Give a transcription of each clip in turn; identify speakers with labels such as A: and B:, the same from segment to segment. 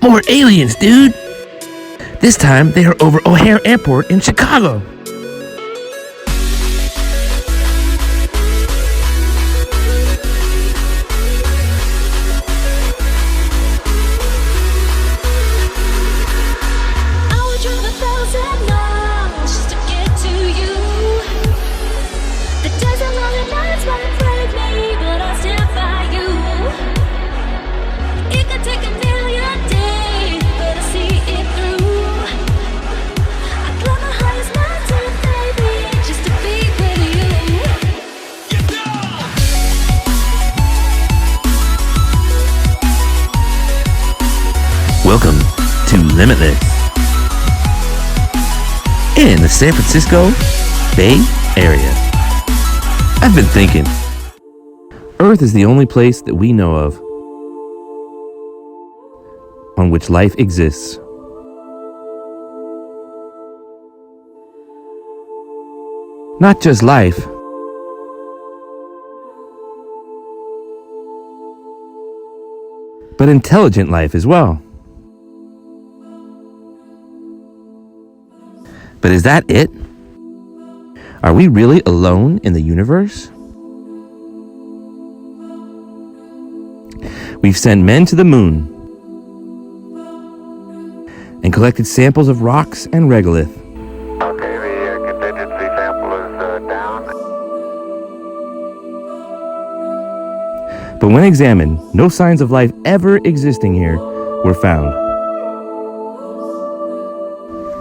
A: More aliens, dude! This time, they are over O'Hare Airport in Chicago. Welcome to Limitless in the San Francisco Bay Area. I've been thinking, Earth is the only place that we know of on which life exists. Not just life, but intelligent life as well. But is that it? Are we really alone in the universe? We've sent men to the moon and collected samples of rocks and regolith.
B: Okay, the contingency sample is down.
A: But when examined, no signs of life ever existing here were found.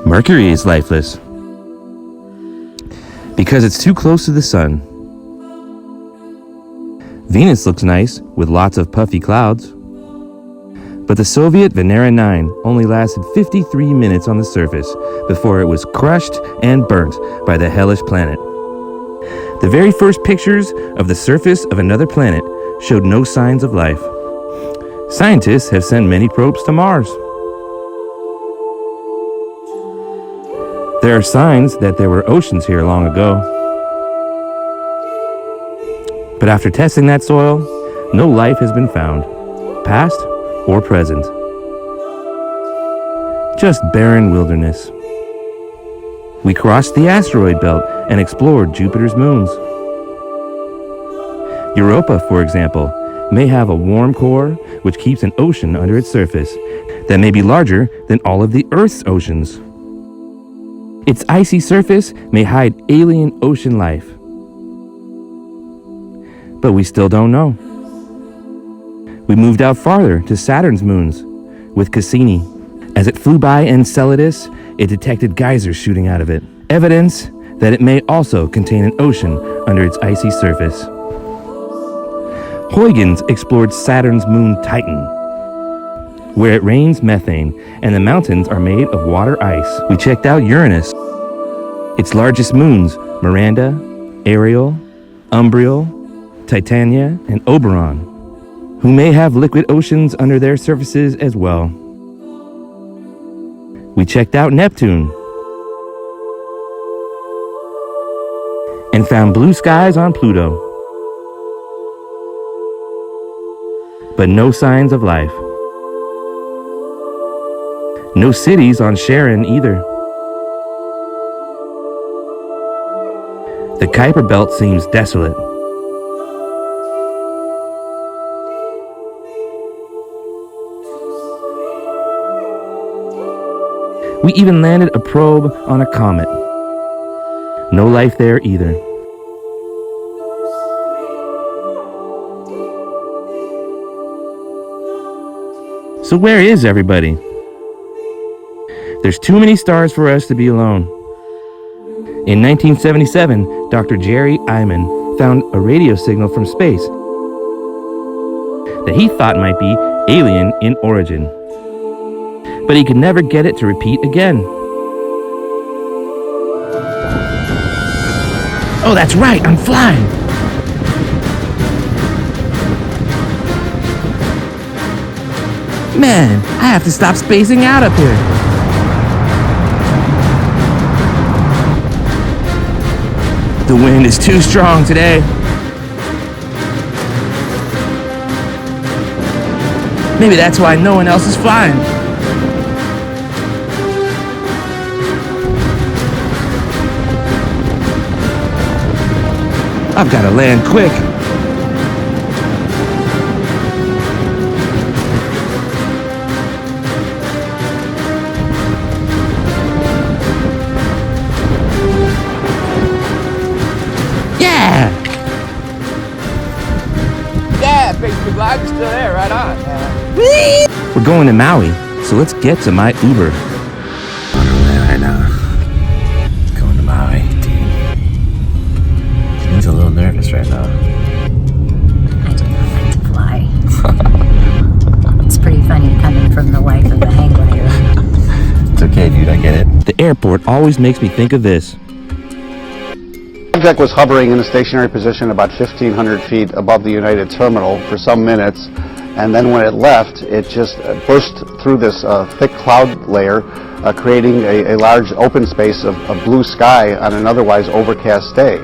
A: Mercury is lifeless because it's too close to the sun. Venus looks nice with lots of puffy clouds. But the Soviet Venera 9 only lasted 53 minutes on the surface before it was crushed and burnt by the hellish planet. The very first pictures of the surface of another planet showed no signs of life. Scientists have sent many probes to Mars. There are signs that there were oceans here long ago. But after testing that soil, no life has been found, past or present. Just barren wilderness. We crossed the asteroid belt and explored Jupiter's moons. Europa, for example, may have a warm core which keeps an ocean under its surface that may be larger than all of the Earth's oceans. Its icy surface may hide alien ocean life. But we still don't know. We moved out farther to Saturn's moons with Cassini. As it flew by Enceladus, it detected geysers shooting out of it, evidence that it may also contain an ocean under its icy surface. Huygens explored Saturn's moon Titan, where it rains methane and the mountains are made of water ice. We checked out Uranus. Its largest moons, Miranda, Ariel, Umbriel, Titania, and Oberon, who may have liquid oceans under their surfaces as well. We checked out Neptune and found blue skies on Pluto, but no signs of life. No cities on Charon either. The Kuiper Belt seems desolate. We even landed a probe on a comet. No life there either. So where is everybody? There's too many stars for us to be alone. In 1977, Dr. Jerry Armin found a radio signal from space that he thought might be alien in origin. But he could never get it to repeat again. Oh, that's right, I'm flying! Man, I have to stop spacing out up here. The wind is too strong today. Maybe that's why no one else is flying. I've got to land quick. Yeah!
C: Yeah, Facebook Live is still there, right on.
A: We're going to Maui, so let's get to my Uber.
D: On our way right now. Going to Maui, dude. He's a little nervous right now.
E: I do not like to fly. It's pretty funny coming from the wife of a hang glider.
D: It's okay, dude, I get it.
A: The airport always makes me think of this.
F: The object was hovering in a stationary position about 1,500 feet above the United Terminal for some minutes, and then when it left, it just burst through this thick cloud layer, creating a large open space of blue sky on an otherwise overcast day.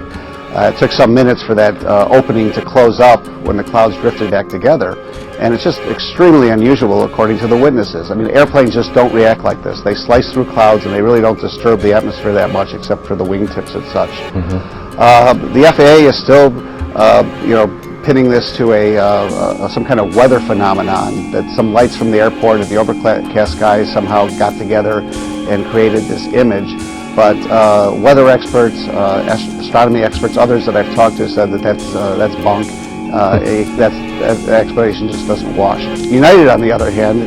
F: It took some minutes for that opening to close up when the clouds drifted back together, and it's just extremely unusual according to the witnesses. I mean, airplanes just don't react like this. They slice through clouds and they really don't disturb the atmosphere that much except for the wingtips and such. The FAA is still, pinning this to some kind of weather phenomenon, that some lights from the airport and the overcast skies somehow got together and created this image. But weather experts, astronomy experts, others that I've talked to said that that's bunk. That explanation just doesn't wash. United, on the other hand,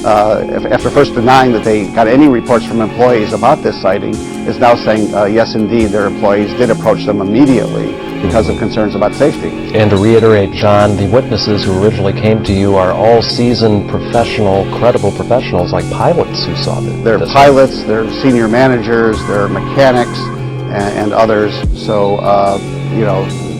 F: after first denying that they got any reports from employees about this sighting, is now saying, yes, indeed, their employees did approach them immediately because of concerns about safety.
G: And to reiterate, John, the witnesses who originally came to you are all seasoned, professional, credible professionals like pilots who saw this.
F: They're pilots, they're senior managers, they're mechanics, and others. So,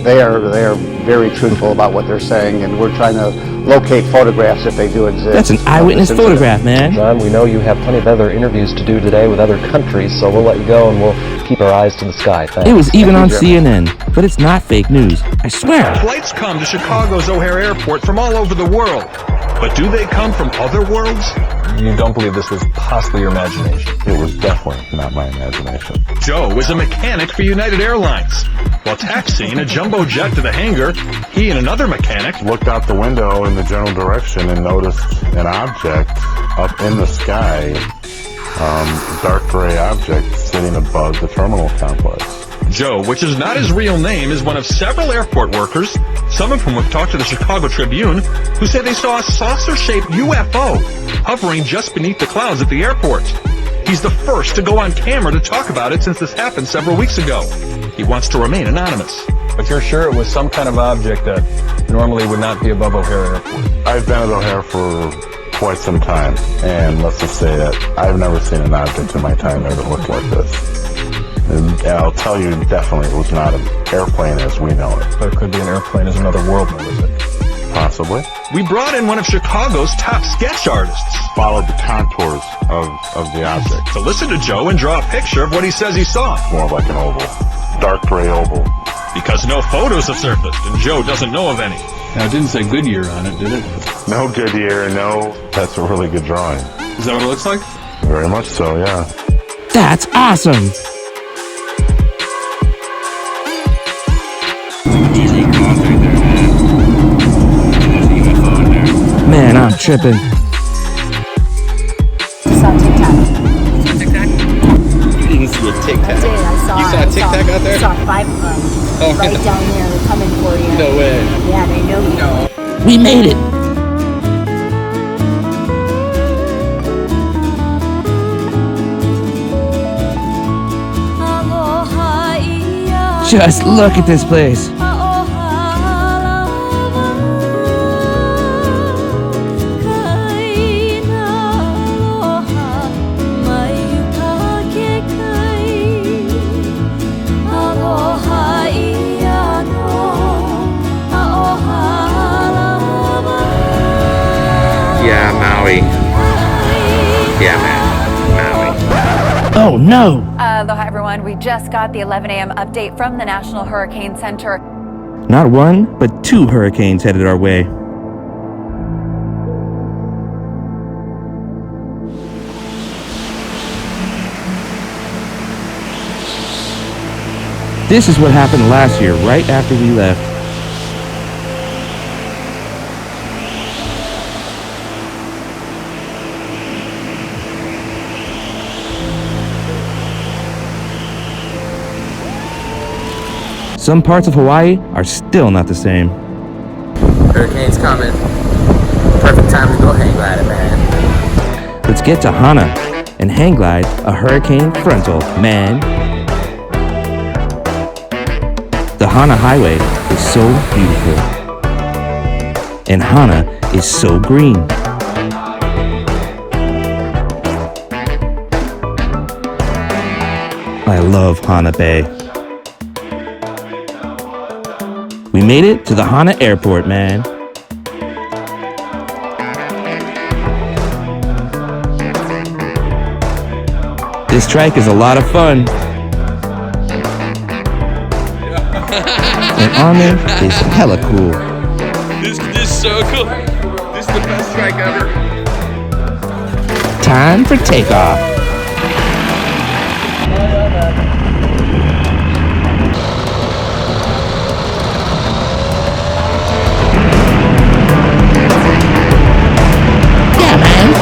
F: they are very truthful about what they're saying, and we're trying to locate photographs if they do exist.
A: That's an eyewitness photograph, man.
G: John, we know you have plenty of other interviews to do today with other countries, so we'll let you go and we'll keep our eyes to the sky. Thanks.
A: It was even on CNN, but it's not fake news. I swear.
H: Flights come to Chicago's O'Hare Airport from all over the world. But do they come from other worlds?
G: You don't believe this was possibly your imagination?
I: It was definitely not my imagination.
H: Joe is a mechanic for United Airlines. While taxiing a jumbo jet to the hangar, he and another mechanic
I: Looked out the window in the general direction and noticed an object up in the sky, dark gray object sitting above the terminal complex.
H: Joe, which is not his real name, is one of several airport workers, some of whom have talked to the Chicago Tribune, who say they saw a saucer-shaped UFO hovering just beneath the clouds at the airport. He's the first to go on camera to talk about it since this happened several weeks ago. He wants to remain anonymous.
G: But you're sure it was some kind of object that normally would not be above O'Hare Airport?
I: I've been at O'Hare for quite some time, and let's just say that I've never seen an object in my time that looked like this. And I'll tell you, definitely, it was not an airplane as we know it.
G: But it could be an airplane as another world knows it.
I: Possibly.
H: We brought in one of Chicago's top sketch artists
I: Followed the contours of the object.
H: to listen to Joe and draw a picture of what he says he saw.
I: More like an oval. Dark gray oval.
H: Because no photos have surfaced, and Joe doesn't know of any.
J: Now, it didn't say Goodyear on it, did it?
I: No Goodyear, no. That's a really good drawing.
J: Is that what it looks like?
I: Very much so, yeah.
A: That's awesome. Man, I'm tripping.
E: I saw TikTok.
C: TikTok? You didn't see a TikTok.
E: I did. I saw.
C: You saw a TikTok out there?
E: I saw 5 of them.
C: Oh,
E: right down there. They're coming for you.
C: No way.
E: Yeah, they know you.
C: No.
A: We made it. Just look at this place.
C: Yeah, Maui. Yeah, man. Maui.
A: Oh no!
K: Aloha, everyone. We just got the 11 a.m. update from the National Hurricane Center.
A: Not one, but 2 hurricanes headed our way. This is what happened last year, right after we left. Some parts of Hawaii are still not the same.
D: Hurricane's coming. Perfect time to go hang gliding, man.
A: Let's get to Hana and hang glide a hurricane frontal, man. The Hana Highway is so beautiful. And Hana is so green. I love Hana Bay. We made it to the Hana Airport, man. This trike is a lot of fun. And Armin is hella cool.
C: This is so cool. This is the best strike ever.
A: Time for takeoff. Yeah, man.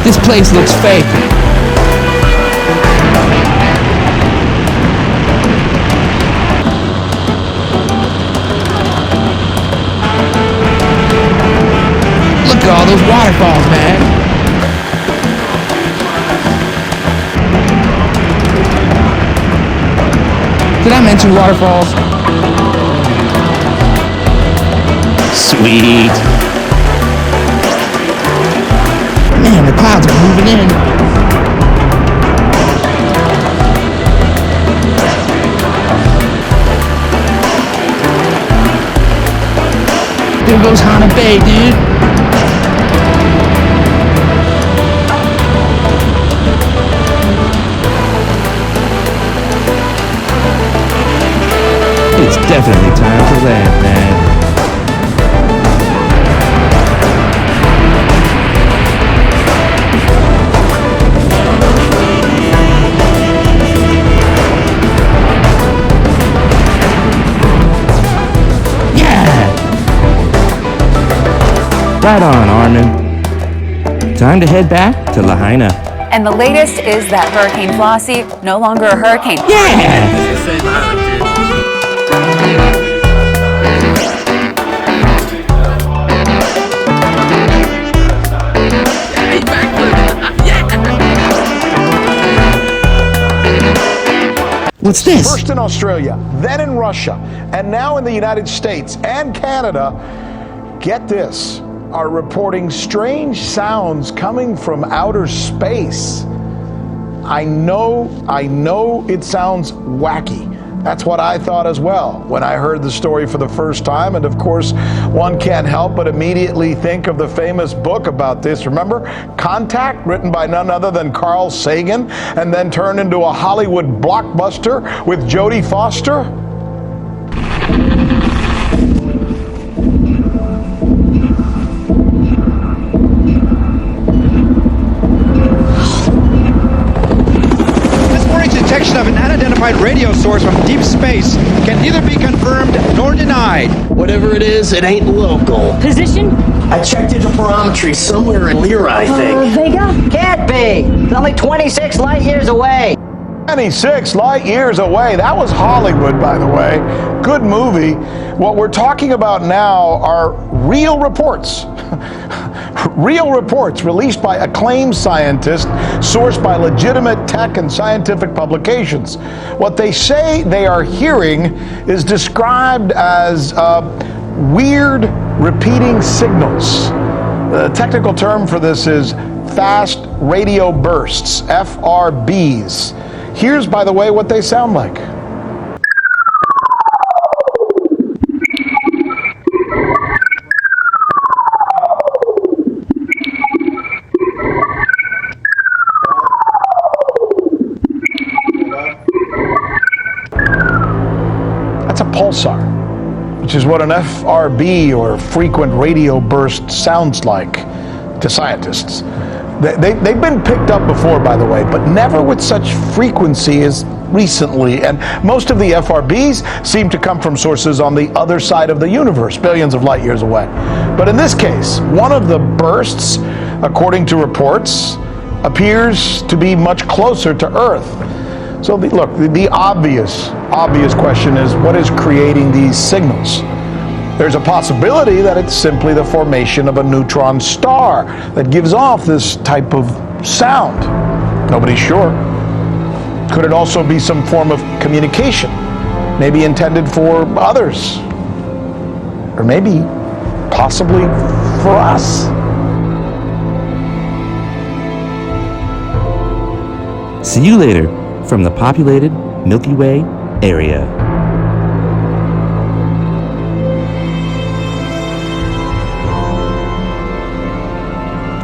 A: This place looks fake. Look at all those waterfalls, man. Did I mention waterfalls? Sweet. Man, the clouds are moving in. There goes Hana Bay, dude. It's definitely time to land, man. Right on, Armin. Time to head back to Lahaina.
K: And the latest is that Hurricane Flossie no longer a hurricane.
A: Yeah!
D: It's the same island, dude. Hey, backflip. Yeah!
A: What's this?
L: First in Australia, then in Russia, and now in the United States and Canada, get this, are reporting strange sounds coming from outer space. I know it sounds wacky. That's what I thought as well when I heard the story for the first time. And of course, one can't help but immediately think of the famous book about this. Remember? Contact, written by none other than Carl Sagan, and then turned into a Hollywood blockbuster with Jodie Foster.
M: Detection of an unidentified radio source from deep space can neither be confirmed nor denied.
N: Whatever it is, it ain't local.
O: Position?
N: I checked interferometry somewhere in Lyra, I think.
O: Vega?
P: Can't be. It's only 26 light years away.
L: 26 light years away. That was Hollywood, by the way. Good movie. What we're talking about now are real reports. Real reports released by acclaimed scientists, sourced by legitimate tech and scientific publications. What they say they are hearing is described as weird repeating signals. The technical term for this is fast radio bursts, FRBs. Here's, by the way, what they sound like. That's a pulsar. which is what an FRB or frequent radio burst sounds like to scientists. They've been picked up before, by the way, but never with such frequency as recently. And most of the FRBs seem to come from sources on the other side of the universe, billions of light years away. But in this case, one of the bursts, according to reports, appears to be much closer to Earth. So the obvious question is, what is creating these signals? There's a possibility that it's simply the formation of a neutron star that gives off this type of sound. Nobody's sure. Could it also be some form of communication, maybe intended for others? Or maybe, possibly, for us?
A: See you later from the populated Milky Way area.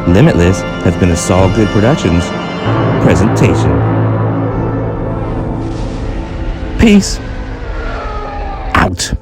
A: Limitless has been a Saul Good Productions presentation. Peace out.